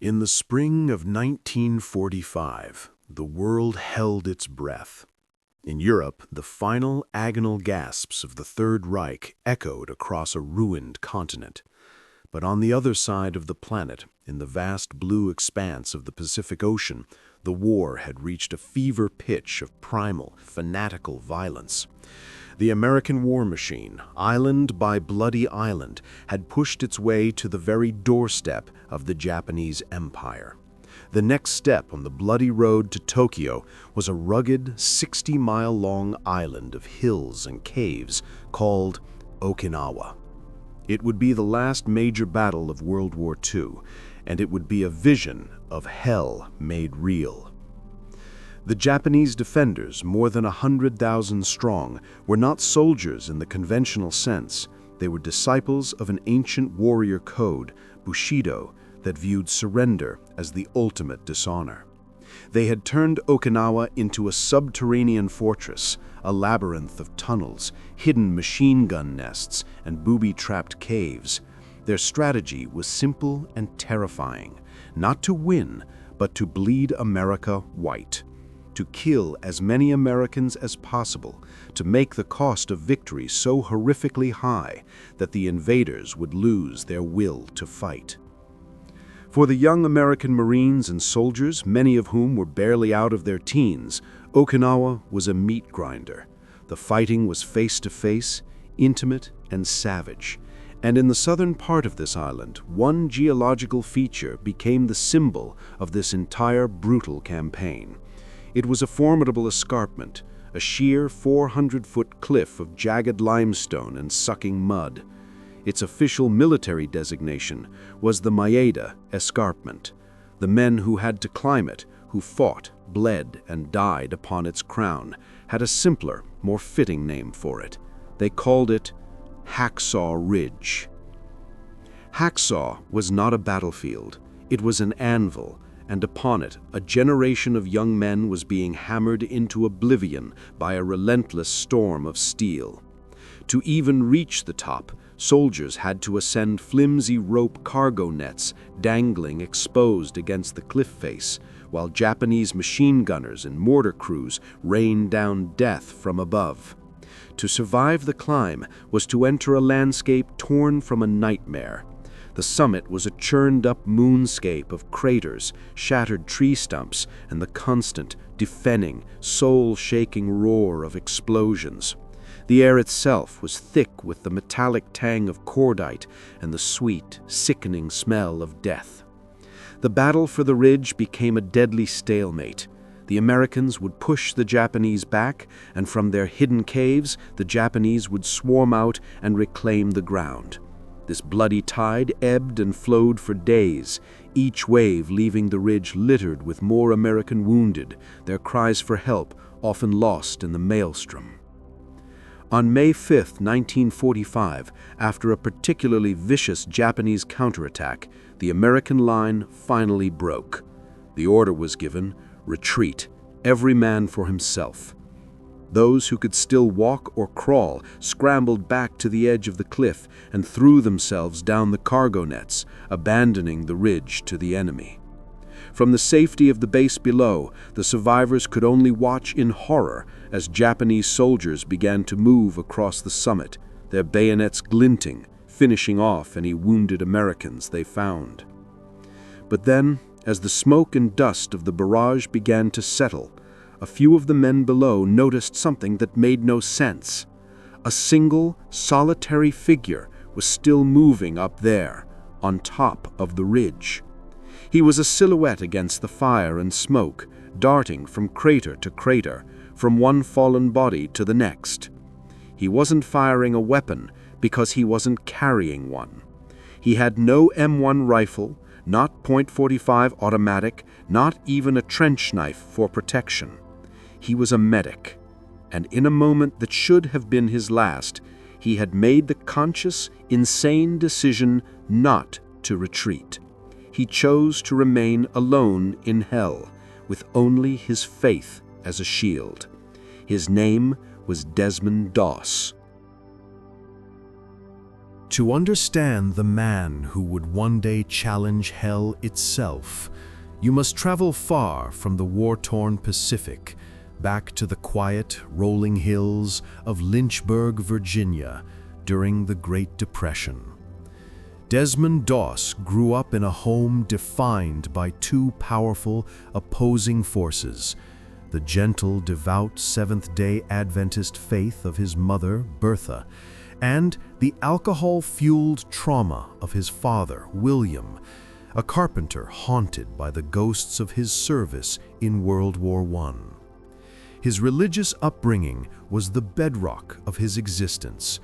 In the spring of 1945, the world held its breath. In Europe, the final agonal gasps of the Third Reich echoed across a ruined continent. But on the other side of the planet, in the vast blue expanse of the Pacific Ocean, the war had reached a fever pitch of primal, fanatical violence. The American war machine, island by bloody island, had pushed its way to the very doorstep of the Japanese Empire. The next step on the bloody road to Tokyo was a rugged, 60-mile-long island of hills and caves called Okinawa. It would be the last major battle of World War II, and it would be a vision of hell made real. The Japanese defenders, more than 100,000 strong, were not soldiers in the conventional sense. They were disciples of an ancient warrior code, Bushido, that viewed surrender as the ultimate dishonor. They had turned Okinawa into a subterranean fortress, a labyrinth of tunnels, hidden machine gun nests, and booby-trapped caves. Their strategy was simple and terrifying, not to win, but to bleed America white. To kill as many Americans as possible, to make the cost of victory so horrifically high that the invaders would lose their will to fight. For the young American Marines and soldiers, many of whom were barely out of their teens, Okinawa was a meat grinder. The fighting was face-to-face, intimate, and savage. And in the southern part of this island, one geological feature became the symbol of this entire brutal campaign. It was a formidable escarpment, a sheer 400-foot cliff of jagged limestone and sucking mud. Its official military designation was the Maeda Escarpment. The men who had to climb it, who fought, bled, and died upon its crown, had a simpler, more fitting name for it. They called it Hacksaw Ridge. Hacksaw was not a battlefield. It was an anvil, and upon it, a generation of young men was being hammered into oblivion by a relentless storm of steel. To even reach the top, soldiers had to ascend flimsy rope cargo nets dangling exposed against the cliff face, while Japanese machine gunners and mortar crews rained down death from above. To survive the climb was to enter a landscape torn from a nightmare. The summit was a churned-up moonscape of craters, shattered tree stumps, and the constant, deafening, soul-shaking roar of explosions. The air itself was thick with the metallic tang of cordite and the sweet, sickening smell of death. The battle for the ridge became a deadly stalemate. The Americans would push the Japanese back, and from their hidden caves, the Japanese would swarm out and reclaim the ground. This bloody tide ebbed and flowed for days, each wave leaving the ridge littered with more American wounded, their cries for help often lost in the maelstrom. On May 5, 1945, after a particularly vicious Japanese counterattack, the American line finally broke. The order was given, retreat, every man for himself. Those who could still walk or crawl scrambled back to the edge of the cliff and threw themselves down the cargo nets, abandoning the ridge to the enemy. From the safety of the base below, the survivors could only watch in horror as Japanese soldiers began to move across the summit, their bayonets glinting, finishing off any wounded Americans they found. But then, as the smoke and dust of the barrage began to settle, a few of the men below noticed something that made no sense. A single, solitary figure was still moving up there, on top of the ridge. He was a silhouette against the fire and smoke, darting from crater to crater, from one fallen body to the next. He wasn't firing a weapon because he wasn't carrying one. He had no M1 rifle, not .45 automatic, not even a trench knife for protection. He was a medic, and in a moment that should have been his last, he had made the conscious, insane decision not to retreat. He chose to remain alone in hell, with only his faith as a shield. His name was Desmond Doss. To understand the man who would one day challenge hell itself, you must travel far from the war-torn Pacific, back to the quiet, rolling hills of Lynchburg, Virginia, during the Great Depression. Desmond Doss grew up in a home defined by two powerful, opposing forces: the gentle, devout Seventh-day Adventist faith of his mother, Bertha, and the alcohol-fueled trauma of his father, William, a carpenter haunted by the ghosts of his service in World War I. His religious upbringing was the bedrock of his existence.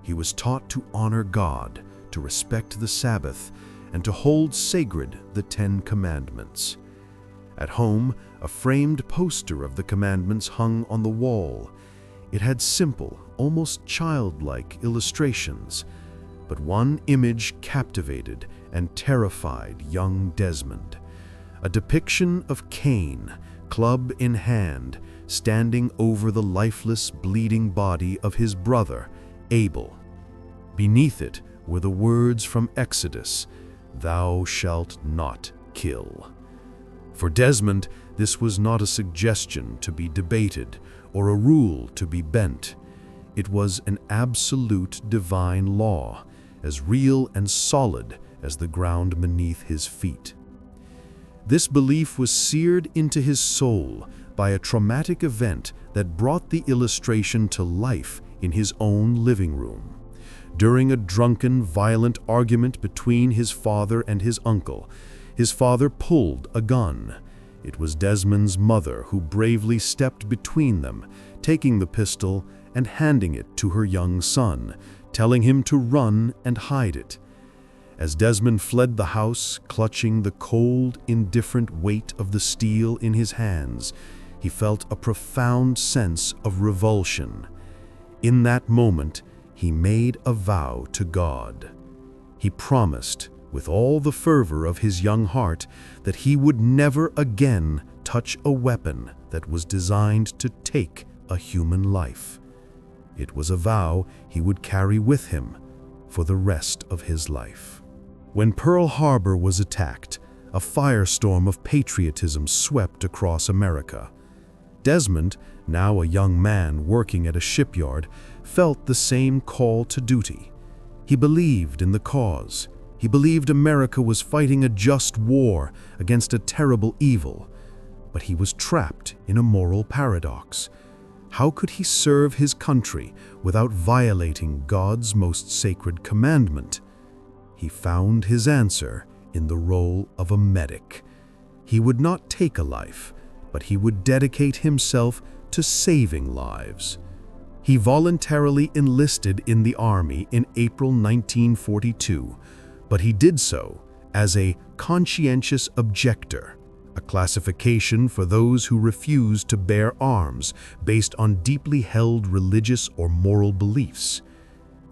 He was taught to honor God, to respect the Sabbath, and to hold sacred the 10 Commandments. At home, a framed poster of the commandments hung on the wall. It had simple, almost childlike illustrations, but one image captivated and terrified young Desmond: a depiction of Cain, club in hand, standing over the lifeless, bleeding body of his brother, Abel. Beneath it were the words from Exodus, "Thou shalt not kill." For Desmond, this was not a suggestion to be debated or a rule to be bent. It was an absolute divine law, as real and solid as the ground beneath his feet. This belief was seared into his soul by a traumatic event that brought the illustration to life in his own living room. During a drunken, violent argument between his father and his uncle, his father pulled a gun. It was Desmond's mother who bravely stepped between them, taking the pistol and handing it to her young son, telling him to run and hide it. As Desmond fled the house, clutching the cold, indifferent weight of the steel in his hands, he felt a profound sense of revulsion. In that moment, he made a vow to God. He promised, with all the fervor of his young heart, that he would never again touch a weapon that was designed to take a human life. It was a vow he would carry with him for the rest of his life. When Pearl Harbor was attacked, a firestorm of patriotism swept across America. Desmond, now a young man working at a shipyard, felt the same call to duty. He believed in the cause. He believed America was fighting a just war against a terrible evil. But he was trapped in a moral paradox. How could he serve his country without violating God's most sacred commandment? He found his answer in the role of a medic. He would not take a life, but he would dedicate himself to saving lives. He voluntarily enlisted in the Army in April 1942, but he did so as a conscientious objector, a classification for those who refuse to bear arms based on deeply held religious or moral beliefs.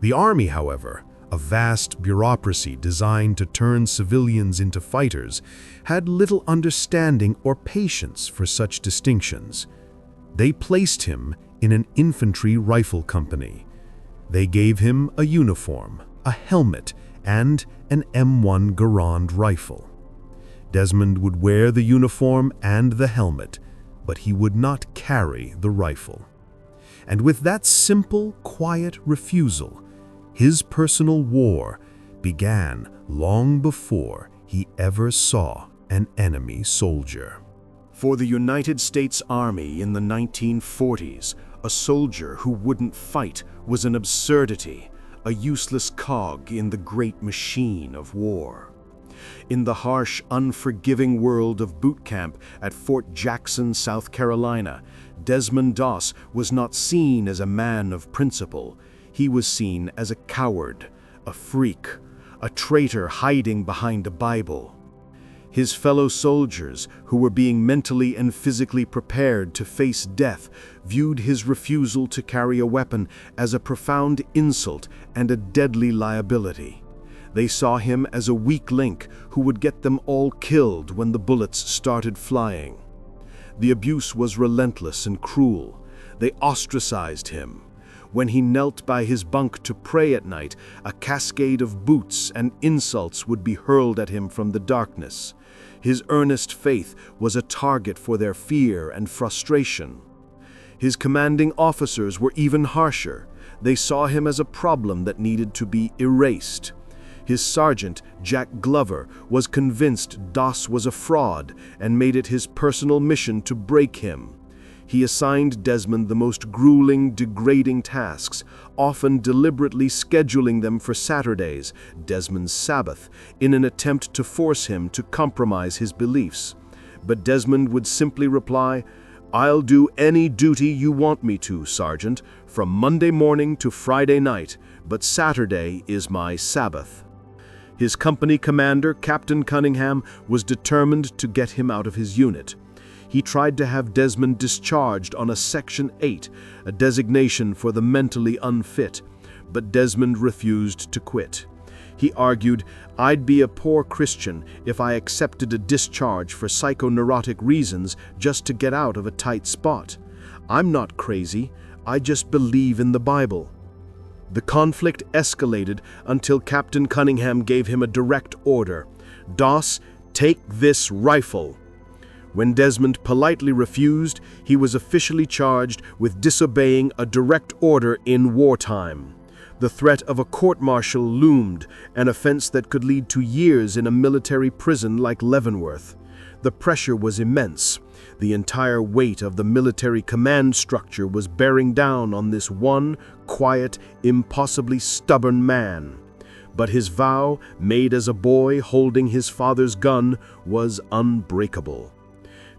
The Army, however, a vast bureaucracy designed to turn civilians into fighters, had little understanding or patience for such distinctions. They placed him in an infantry rifle company. They gave him a uniform, a helmet, and an M1 Garand rifle. Desmond would wear the uniform and the helmet, but he would not carry the rifle. And with that simple, quiet refusal, his personal war began long before he ever saw an enemy soldier. For the United States Army in the 1940s, a soldier who wouldn't fight was an absurdity, a useless cog in the great machine of war. In the harsh, unforgiving world of boot camp at Fort Jackson, South Carolina, Desmond Doss was not seen as a man of principle. He was seen as a coward, a freak, a traitor hiding behind a Bible. His fellow soldiers, who were being mentally and physically prepared to face death, viewed his refusal to carry a weapon as a profound insult and a deadly liability. They saw him as a weak link who would get them all killed when the bullets started flying. The abuse was relentless and cruel. They ostracized him. When he knelt by his bunk to pray at night, a cascade of boots and insults would be hurled at him from the darkness. His earnest faith was a target for their fear and frustration. His commanding officers were even harsher. They saw him as a problem that needed to be erased. His sergeant, Jack Glover, was convinced Doss was a fraud and made it his personal mission to break him. He assigned Desmond the most grueling, degrading tasks, often deliberately scheduling them for Saturdays, Desmond's Sabbath, in an attempt to force him to compromise his beliefs. But Desmond would simply reply, "I'll do any duty you want me to, Sergeant, from Monday morning to Friday night, but Saturday is my Sabbath." His company commander, Captain Cunningham, was determined to get him out of his unit. He tried to have Desmond discharged on a Section 8, a designation for the mentally unfit, but Desmond refused to quit. He argued, "I'd be a poor Christian if I accepted a discharge for psychoneurotic reasons just to get out of a tight spot. I'm not crazy, I just believe in the Bible." The conflict escalated until Captain Cunningham gave him a direct order. "Doss, take this rifle." When Desmond politely refused, he was officially charged with disobeying a direct order in wartime. The threat of a court-martial loomed, an offense that could lead to years in a military prison like Leavenworth. The pressure was immense. The entire weight of the military command structure was bearing down on this one quiet, impossibly stubborn man. But his vow, made as a boy holding his father's gun, was unbreakable.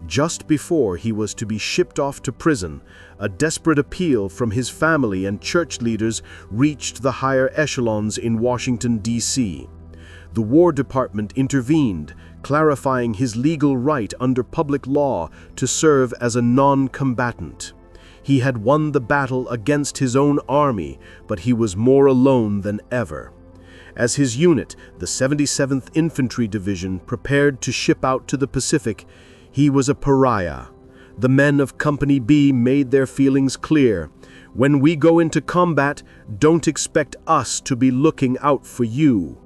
Just before he was to be shipped off to prison, a desperate appeal from his family and church leaders reached the higher echelons in Washington, D.C. The War Department intervened, clarifying his legal right under public law to serve as a non-combatant. He had won the battle against his own army, but he was more alone than ever. As his unit, the 77th Infantry Division, prepared to ship out to the Pacific, he was a pariah. The men of Company B made their feelings clear. "When we go into combat, don't expect us to be looking out for you."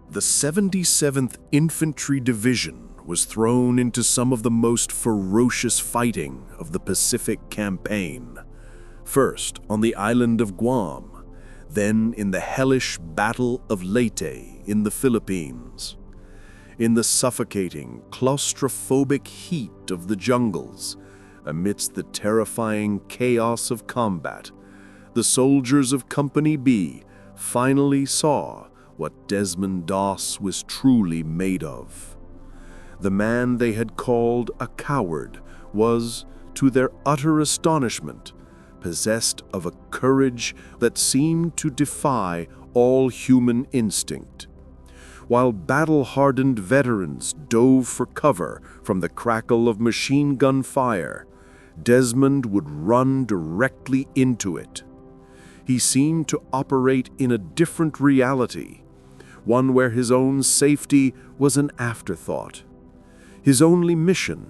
The 77th Infantry Division was thrown into some of the most ferocious fighting of the Pacific Campaign. First on the island of Guam, then in the hellish Battle of Leyte in the Philippines. In the suffocating, claustrophobic heat of the jungles, amidst the terrifying chaos of combat, the soldiers of Company B finally saw what Desmond Doss was truly made of. The man they had called a coward was, to their utter astonishment, possessed of a courage that seemed to defy all human instinct. While battle-hardened veterans dove for cover from the crackle of machine gun fire, Desmond would run directly into it. He seemed to operate in a different reality, one where his own safety was an afterthought. His only mission,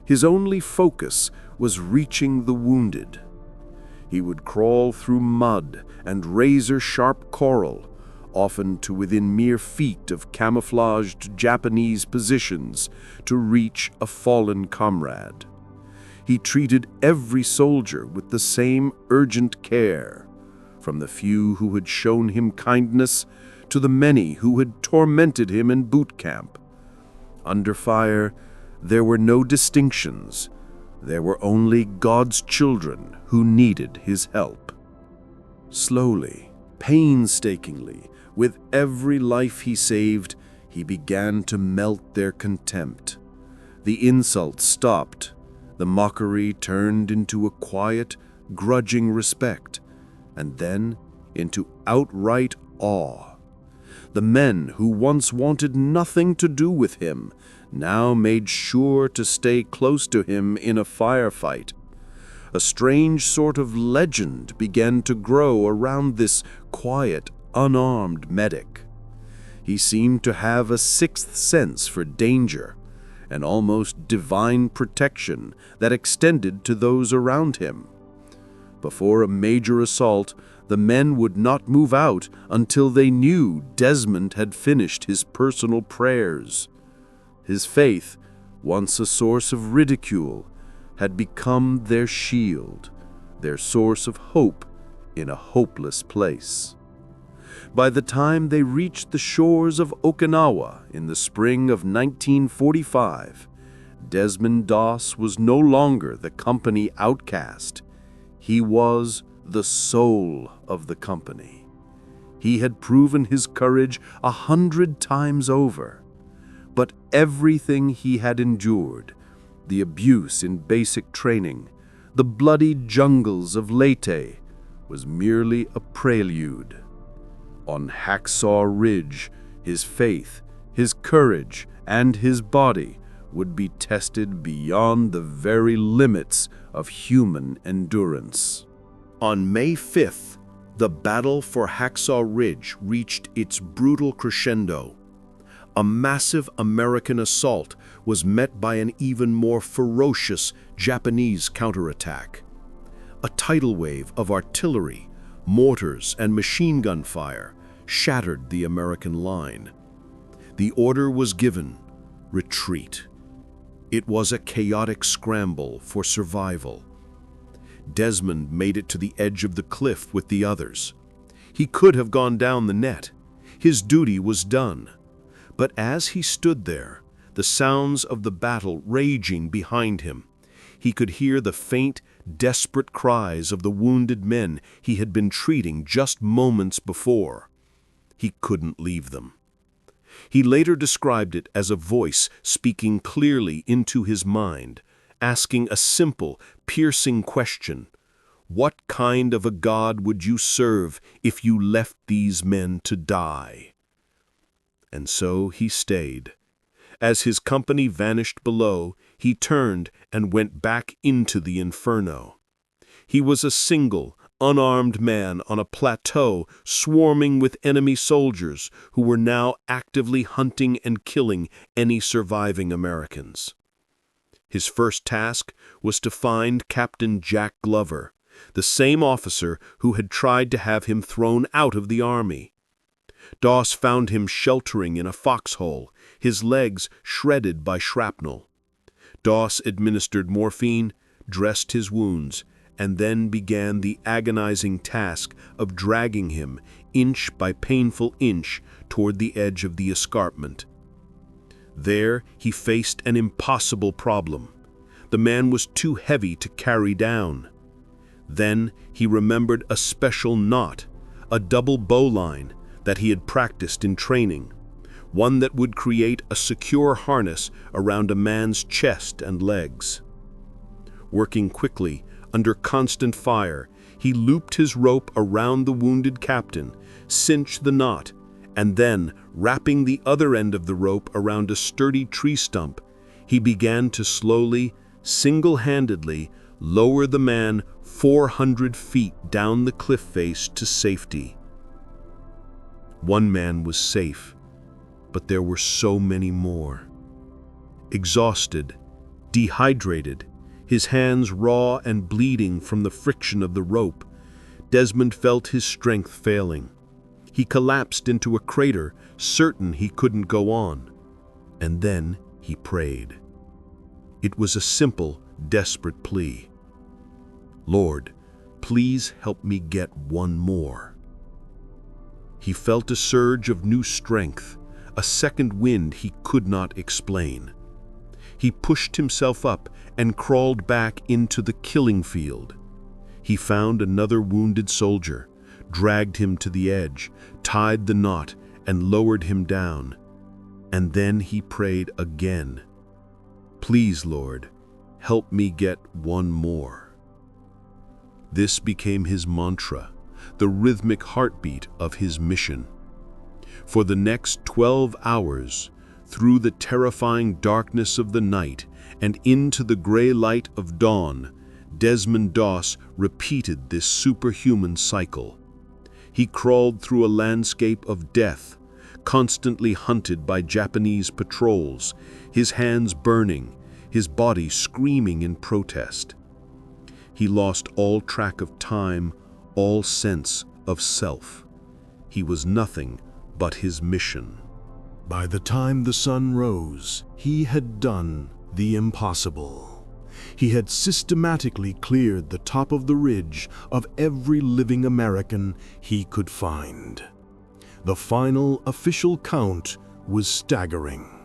his only focus, was reaching the wounded. He would crawl through mud and razor-sharp coral, often to within mere feet of camouflaged Japanese positions, to reach a fallen comrade. He treated every soldier with the same urgent care, from the few who had shown him kindness to the many who had tormented him in boot camp. Under fire, there were no distinctions. There were only God's children who needed his help. Slowly, painstakingly, with every life he saved, he began to melt their contempt. The insults stopped. The mockery turned into a quiet, grudging respect, and then into outright awe. The men who once wanted nothing to do with him now made sure to stay close to him in a firefight. A strange sort of legend began to grow around this quiet, unarmed medic. He seemed to have a sixth sense for danger, an almost divine protection that extended to those around him. Before a major assault, the men would not move out until they knew Desmond had finished his personal prayers. His faith, once a source of ridicule, had become their shield, their source of hope in a hopeless place. By the time they reached the shores of Okinawa in the spring of 1945, Desmond Doss was no longer the company outcast. He was the soul of the company. He had proven his courage 100 times over. But everything he had endured, the abuse in basic training, the bloody jungles of Leyte, was merely a prelude. On Hacksaw Ridge, his faith, his courage, and his body would be tested beyond the very limits of human endurance. On May 5th, the battle for Hacksaw Ridge reached its brutal crescendo. A massive American assault was met by an even more ferocious Japanese counterattack. A tidal wave of artillery, mortars, and machine gun fire shattered the American line. The order was given: retreat. It was a chaotic scramble for survival. Desmond made it to the edge of the cliff with the others. He could have gone down the net. His duty was done. But as he stood there, the sounds of the battle raging behind him, he could hear the faint, desperate cries of the wounded men he had been treating just moments before. He couldn't leave them. He later described it as a voice speaking clearly into his mind, asking a simple, piercing question: what kind of a God would you serve if you left these men to die? And so he stayed. As his company vanished below, he turned and went back into the inferno. He was a single, unarmed man on a plateau swarming with enemy soldiers who were now actively hunting and killing any surviving Americans. His first task was to find Captain Jack Glover, the same officer who had tried to have him thrown out of the army. Doss found him sheltering in a foxhole, his legs shredded by shrapnel. Doss administered morphine, dressed his wounds, and then began the agonizing task of dragging him, inch by painful inch, toward the edge of the escarpment. There he faced an impossible problem. The man was too heavy to carry down. Then he remembered a special knot, a double bowline that he had practiced in training, one that would create a secure harness around a man's chest and legs. Working quickly, under constant fire, he looped his rope around the wounded captain, cinched the knot, and then, wrapping the other end of the rope around a sturdy tree stump, he began to slowly, single-handedly, lower the man 400 feet down the cliff face to safety. One man was safe, but there were so many more. Exhausted, dehydrated, his hands raw and bleeding from the friction of the rope, Desmond felt his strength failing. He collapsed into a crater, certain he couldn't go on. And then he prayed. It was a simple, desperate plea. Lord, please help me get one more. He felt a surge of new strength, a second wind he could not explain. He pushed himself up and crawled back into the killing field. He found another wounded soldier, dragged him to the edge, tied the knot, and lowered him down. And then he prayed again. Please, Lord, help me get one more. This became his mantra, the rhythmic heartbeat of his mission. For the next 12 hours, through the terrifying darkness of the night and into the gray light of dawn, Desmond Doss repeated this superhuman cycle. He crawled through a landscape of death, constantly hunted by Japanese patrols, his hands burning, his body screaming in protest. He lost all track of time, all sense of self. He was nothing but his mission. By the time the sun rose, he had done the impossible. He had systematically cleared the top of the ridge of every living American he could find. The final official count was staggering.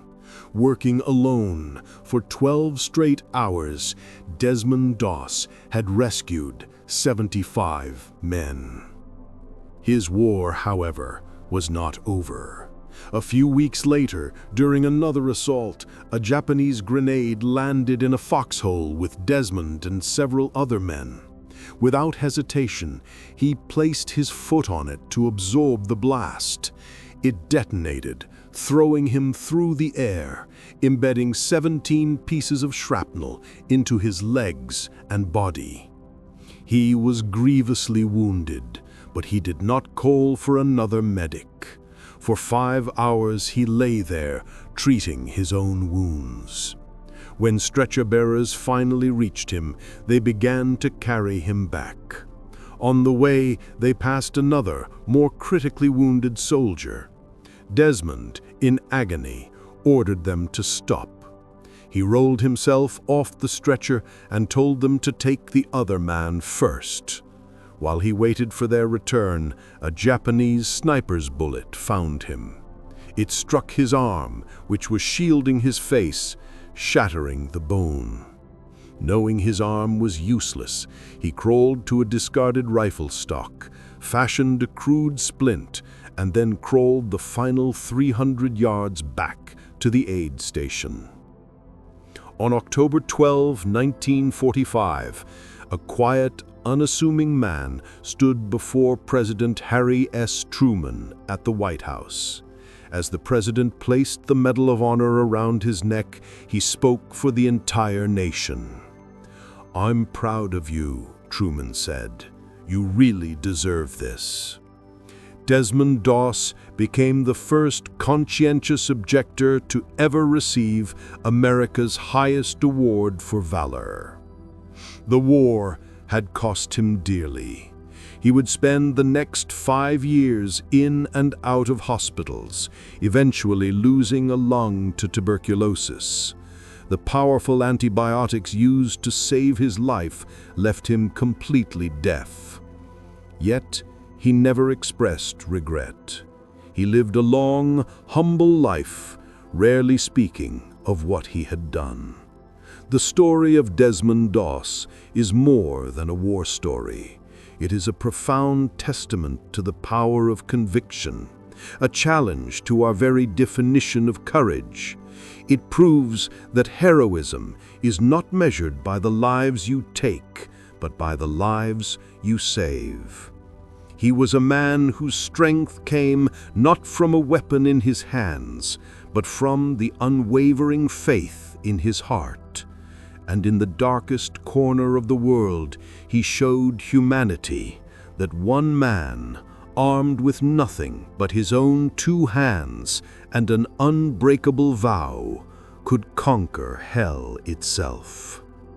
Working alone for 12 straight hours, Desmond Doss had rescued 75 men. His war, however, was not over. A few weeks later, during another assault, a Japanese grenade landed in a foxhole with Desmond and several other men. Without hesitation, he placed his foot on it to absorb the blast. It detonated, throwing him through the air, embedding 17 pieces of shrapnel into his legs and body. He was grievously wounded, but he did not call for another medic. For 5 hours he lay there, treating his own wounds. When stretcher-bearers finally reached him, they began to carry him back. On the way, they passed another, more critically wounded soldier. Desmond, in agony, ordered them to stop. He rolled himself off the stretcher and told them to take the other man first. While he waited for their return, a Japanese sniper's bullet found him. It struck his arm, which was shielding his face, shattering the bone. Knowing his arm was useless, he crawled to a discarded rifle stock, fashioned a crude splint, and then crawled the final 300 yards back to the aid station. On October 12, 1945, a quiet, unassuming man stood before President Harry S. Truman at the White House. As the president placed the Medal of Honor around his neck, he spoke for the entire nation. "I'm proud of you," Truman said. "You really deserve this." Desmond Doss became the first conscientious objector to ever receive America's highest award for valor. The war had cost him dearly. He would spend the next 5 years in and out of hospitals, eventually losing a lung to tuberculosis. The powerful antibiotics used to save his life left him completely deaf. Yet, he never expressed regret. He lived a long, humble life, rarely speaking of what he had done. The story of Desmond Doss is more than a war story. It is a profound testament to the power of conviction, a challenge to our very definition of courage. It proves that heroism is not measured by the lives you take, but by the lives you save. He was a man whose strength came not from a weapon in his hands, but from the unwavering faith in his heart. And in the darkest corner of the world, he showed humanity that one man, armed with nothing but his own 2 hands and an unbreakable vow, could conquer hell itself.